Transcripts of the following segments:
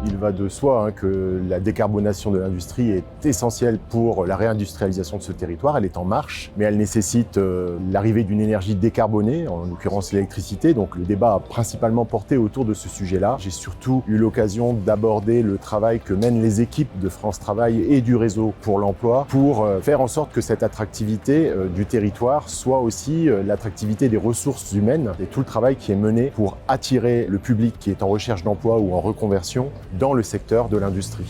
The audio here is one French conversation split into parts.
Il va de soi que la décarbonation de l'industrie est essentielle pour la réindustrialisation de ce territoire. Elle est en marche, mais elle nécessite l'arrivée d'une énergie décarbonée, en l'occurrence l'électricité. Donc le débat a principalement porté autour de ce sujet-là. J'ai surtout eu l'occasion d'aborder le travail que mènent les équipes de France Travail et du réseau pour l'emploi pour faire en sorte que cette attractivité du territoire soit aussi l'attractivité des ressources humaines et tout le travail qui est mené pour attirer le public qui est en recherche d'emploi ou en reconversion dans le secteur de l'industrie.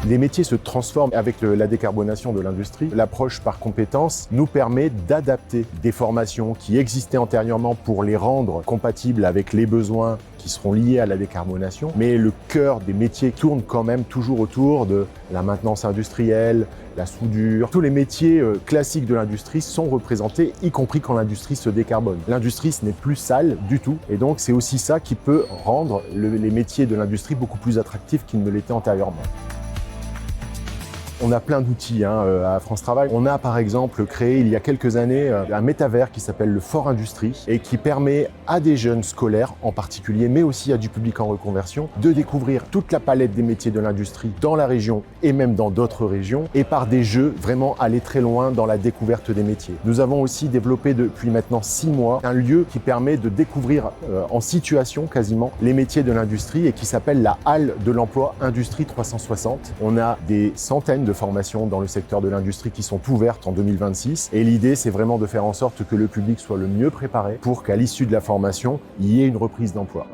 Les métiers se transforment avec la décarbonation de l'industrie. L'approche par compétences nous permet d'adapter des formations qui existaient antérieurement pour les rendre compatibles avec les besoins qui seront liés à la décarbonation. Mais le cœur des métiers tourne quand même toujours autour de la maintenance industrielle, la soudure. Tous les métiers classiques de l'industrie sont représentés, y compris quand l'industrie se décarbone. L'industrie, ce n'est plus sale du tout. Et donc, c'est aussi ça qui peut rendre les métiers de l'industrie beaucoup plus attractifs qu'ils ne l'étaient antérieurement. On a plein d'outils à France Travail. On a par exemple créé il y a quelques années un métavers qui s'appelle le Fort Industrie et qui permet à des jeunes scolaires en particulier, mais aussi à du public en reconversion, de découvrir toute la palette des métiers de l'industrie dans la région et même dans d'autres régions et par des jeux vraiment aller très loin dans la découverte des métiers. Nous avons aussi développé depuis maintenant 6 mois un lieu qui permet de découvrir en situation quasiment les métiers de l'industrie et qui s'appelle la Halle de l'Emploi Industrie 360. On a des centaines de formations dans le secteur de l'industrie qui sont ouvertes en 2026 et l'idée c'est vraiment de faire en sorte que le public soit le mieux préparé pour qu'à l'issue de la formation, il y ait une reprise d'emploi.